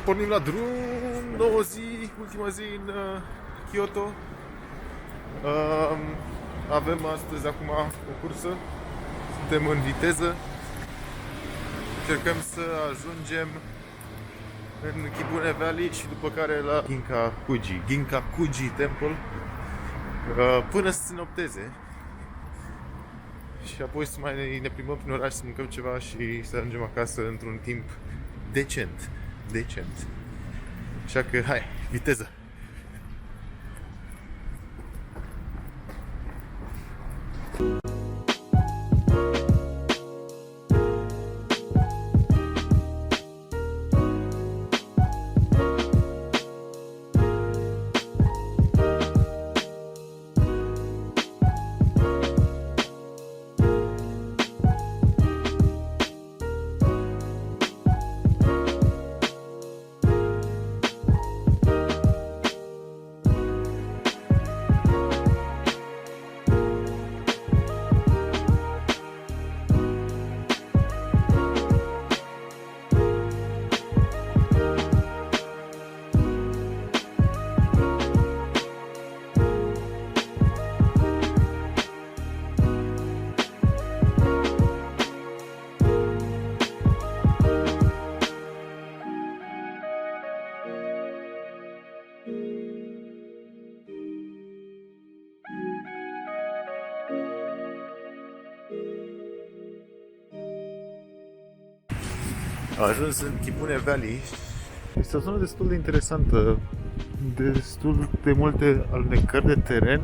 pornim la drum, nouă zi, ultima zi în Kyoto. Avem astăzi acum o cursă, suntem în viteză. Încercăm să ajungem în Kibune Valley și după care la Ginkakuji Temple până să se nopteze. Și apoi să mai ne plimbăm prin oraș, să mâncăm ceva și să ajungem acasă într-un timp decent. Așa că hai, viteză! A ajuns în Kibune Valley. Este o zonă destul de interesantă, destul de multe alunecări de teren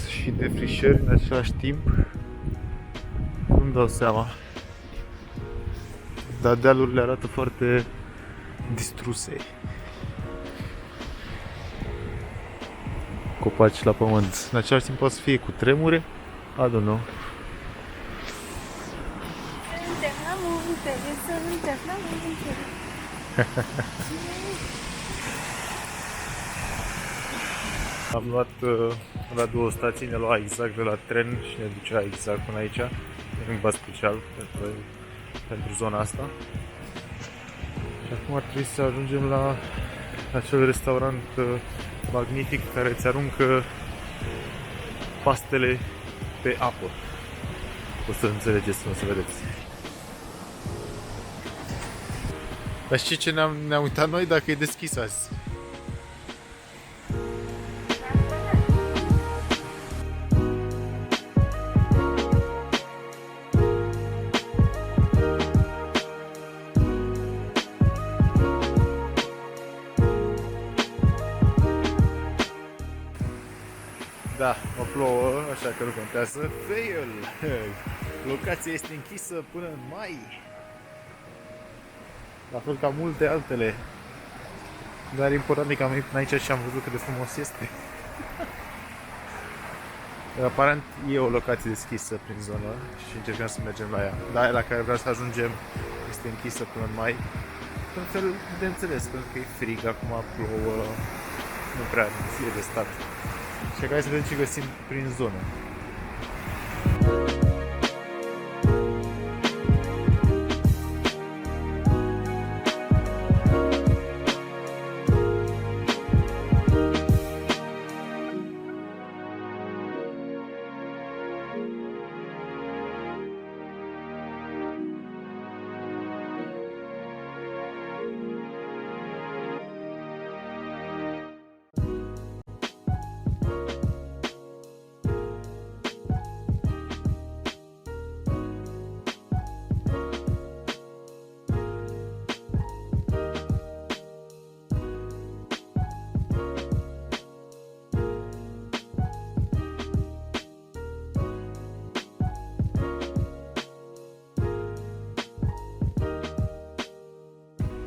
și defrișări în același timp. Nu-mi dau seama, dar dealurile arată foarte distruse. Copaci la pământ. În același timp poate să fie cu tremure, I don't know. Am luat la două stații, ne lua exact de la tren și ne ducea exact până aici, în bas special pentru zona asta. Și acum ar trebui să ajungem la acel restaurant magnific care îți aruncă pastele pe apă. O să înțelegeți, o să vedeți. Dar știi ce ne-am uitat noi dacă e deschis azi? Da, mă plouă, așa că nu contează. Fail! Locația este închisă până în mai. La fel ca multe altele. Dar important e că am venit aici și am văzut cât de frumos este. Aparent e o locație deschisă prin zonă și încercăm să mergem la ea. Dar aia la care vreau să ajungem este închisă până în mai. În fel de înțeles, pentru că e frig, acum plouă, nu prea e de stat. Și hai să vedem ce găsim prin zonă.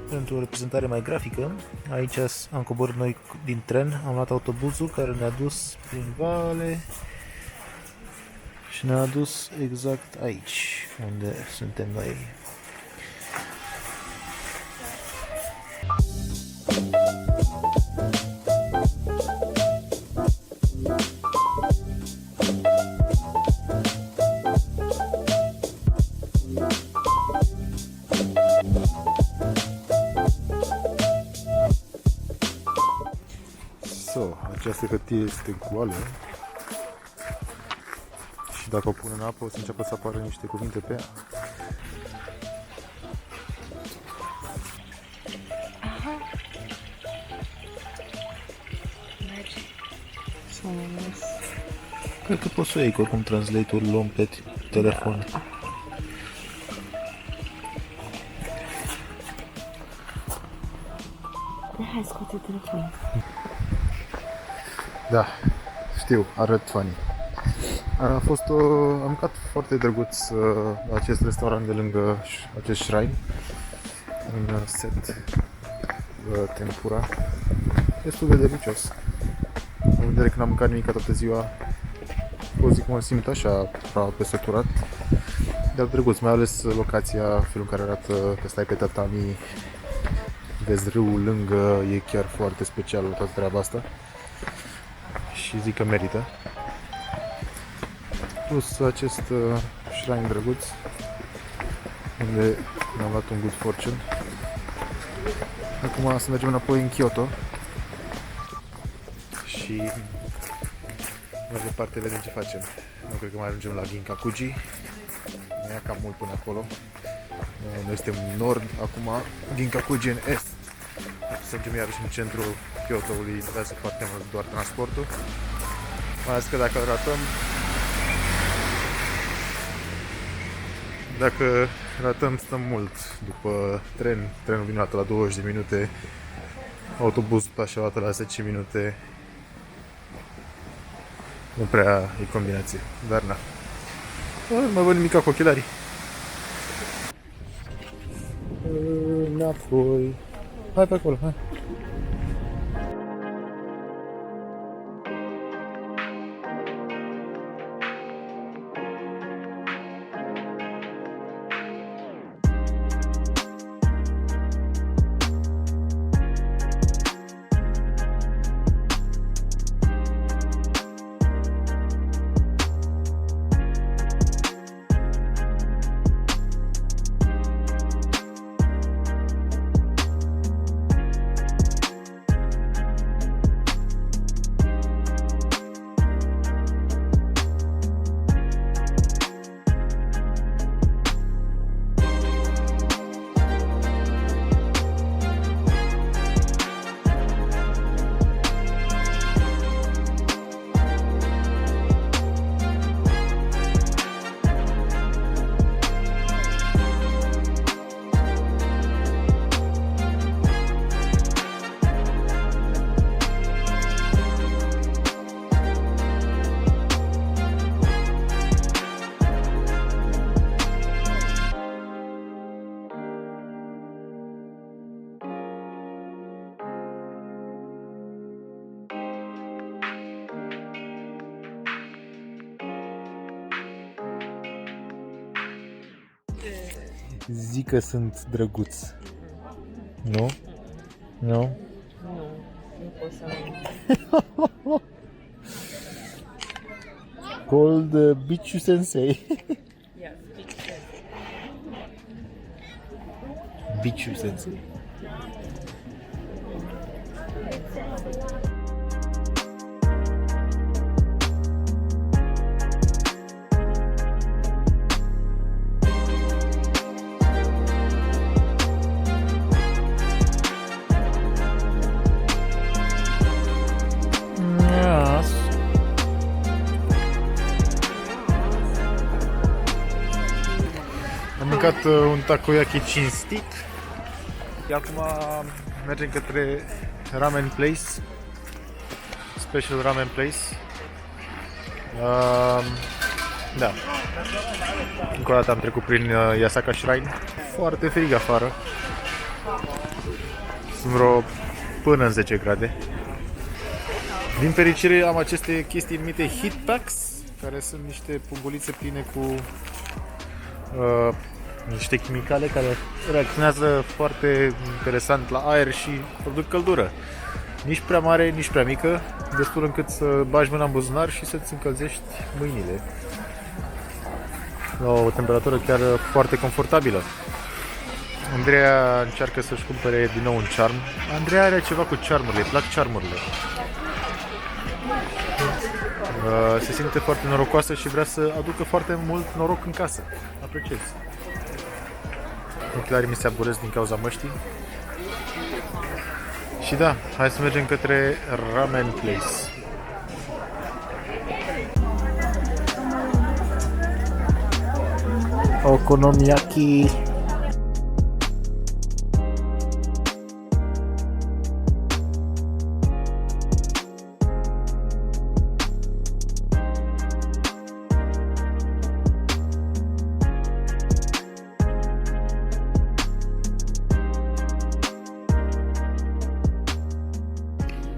Pentru o reprezentare mai grafică, aici am coborât noi din tren, am luat autobuzul care ne-a dus prin vale și ne-a dus exact aici, unde suntem noi. hârtie este goală. Și dacă o pun în apă, o să înceapă să apară niște cuvinte pe ea. Cred că poți să o iei, că oricum translatorul luăm pe telefon. Hai, scoate telefonul. Da, știu, arăt funny. A fost am mâncat foarte drăguț la acest restaurant de lângă acest shrine. Un set tempura. Destul de delicios. În vedere că n-am mâncat nimic toată ziua, pot zic că mă simt așa, aproape săturat. Dar drăguț, mai ales locația, felul în care arată, că stai pe tatami, vezi râul lângă, e chiar foarte special toată treaba asta. Și zic că merită. Plus acest shrine drăguț, unde mi-am luat un good fortune. Acum să mergem înapoi în Kyoto. Și mai departe vedem ce facem. Nu cred că mai ajungem la Ginkakuji. Nu e cam mult până acolo. Noi suntem în nord, acum Ginkakuji în est. Să mergem iarăși în centrul Kyoto-ului, interesează foarte mult doar transportul. Mai ales că dacă ratăm stăm mult după tren. Trenul vine la 20 de minute, autobuzul așa o dată la 10 minute. Nu prea e combinație, dar na. Nu mai văd nimica cu ochelarii. Înapoi. Hai pe acolo, hai. Zic că sunt drăguț. Nu? Nu? Nu, nu pot să nu. Called Bichu Sensei. Ia, Bichu Sensei. Am mâncat un takoyaki cinstit. Și acum mergem către Ramen Place. Special Ramen Place. Da. Încă o dată am trecut prin Yasaka Shrine. Foarte frig afară. Sunt vreo până în 10 grade. Din fericire am aceste chestii numite heat packs, care sunt niște pungulițe pline cu niște chimicale care reacționează foarte interesant la aer și produc căldură. Nici prea mare, nici prea mică, destul încât să bagi mâna în buzunar și să-ți încălzești mâinile. La o temperatură chiar foarte confortabilă. Andreea încearcă să-și cumpere din nou un charm. Andreea are ceva cu charmurile, îi plac charmurile. Se simte foarte norocoasă și vrea să aducă foarte mult noroc în casă. Apreciez. Ochelarii mi se aburesc din cauza măștii. Și da, hai să mergem către Ramen Place. Okonomiyaki.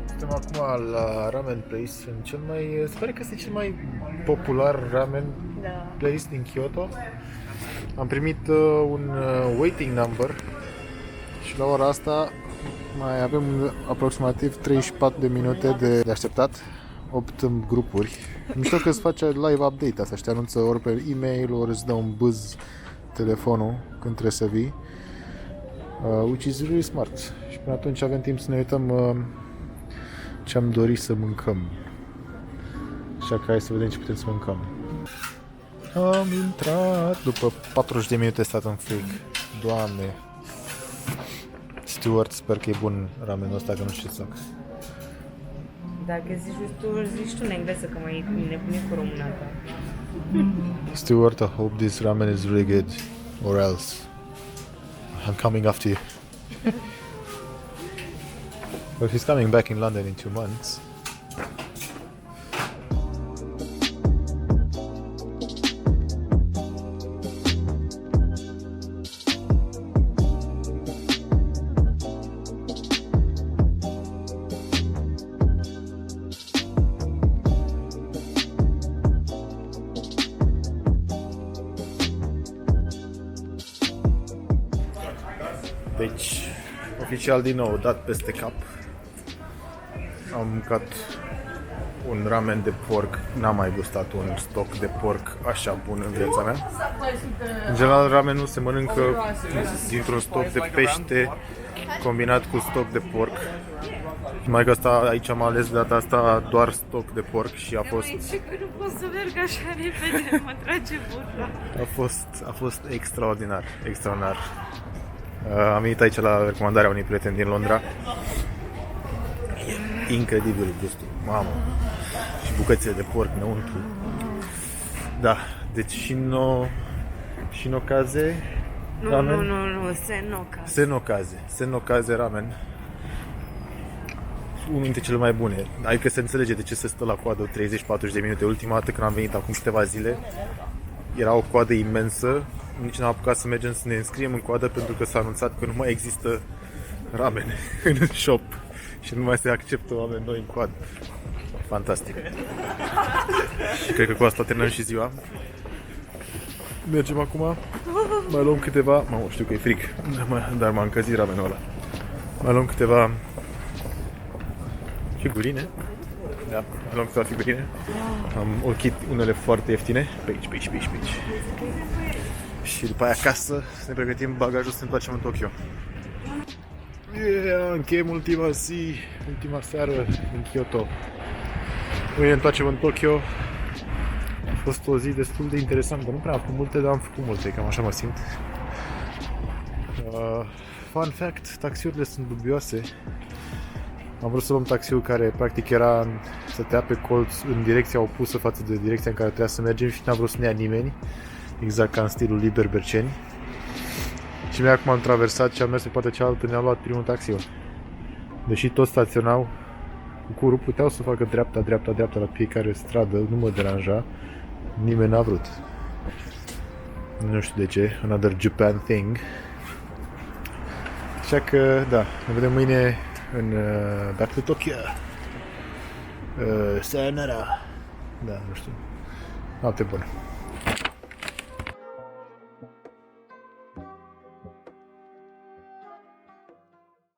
Suntem acum la Ramen Place, în cel mai, se pare că este cel mai popular ramen Da. place din Kyoto. Am primit un waiting number și la ora asta mai avem aproximativ 34 de minute de așteptat, 8 în grupuri. Mișto că îți face live update asta și te anunță ori pe e-mail, ori îți dă un buzz telefonul când trebuie să vii. Which is really smart. Și până atunci avem timp să ne uităm ce am dorit să mâncăm. Așa că hai să vedem ce putem să mâncăm. Am intrat după 40 de minute stat în frig. Doamne. Stuart, sper că e bun ramenul ăsta, că nu știu ce să fac. Dacă zici tu în engleză, că mai nebunit cu româna ta. Stuart, I hope this ramen is really good, or else I'm coming after you. Well, he's coming back in London in 2 months. Deci, oficial din nou, dat peste cap. Am mâncat un ramen de porc, n-am mai gustat un stoc de porc așa bun în viața mea. În general, ramenul se mănâncă dintr-un stoc de pește combinat cu stoc de porc. Mai că asta, aici am ales de data asta doar stoc de porc și a fost... Ce că nu pot să merg așa repede, mă trage burla. A fost extraordinar, extraordinar. Am venit aici la recomandarea unui prieten din Londra. Incredibil gustul, mamă. Și bucățile de porc înăuntru. Da, deci Shinokaze ramen. Nu, Senokaze ramen. Unul dintre cele mai bune. Adică se înțelege de ce se stă la coadă 30-40 de minute. Ultima dată când am venit acum câteva zile, era o coadă imensă. Nici n-am apucat să mergem să ne înscriem în coadă pentru că s-a anunțat că nu mai există ramen în shop și nu mai se acceptă oameni noi în coadă. Fantastic. Și cred că cu asta terminăm și ziua. Mergem acum. Mai luăm câteva... știu că e frig, dar m-a încălzit ramenul ăla. Mai luăm câteva figurine. Da, mai luăm câteva figurine. Am ochit unele foarte ieftine. Pe aici. Și după aia acasă să ne pregătim bagajul să ne întoarcem în Tokyo. Încheiem ultima seară în Kyoto. Noi ne întoarcem în Tokyo. A fost o zi destul de interesantă. Nu prea am făcut multe, dar am făcut multe, cam așa mă simt. Fun fact, taxiurile sunt dubioase. Am vrut să luăm taxiul care practic stătea pe colț în direcția opusă față de direcția în care trebuia să mergem și n-a vrut să ne ia nimeni. Exact ca în stilul Liber Berceni. Și noi acum am traversat și am mers pe partea cealaltă, ne-am luat primul taxiu. Deși toți staționau cu curul, puteau să facă dreapta la fiecare stradă, nu mă deranja. Nimeni n-a vrut. Nu știu de ce, another Japan thing. Așa că, da, ne vedem mâine în Back to Tokyo. Sayonara. Da, nu știu. Noapte bună.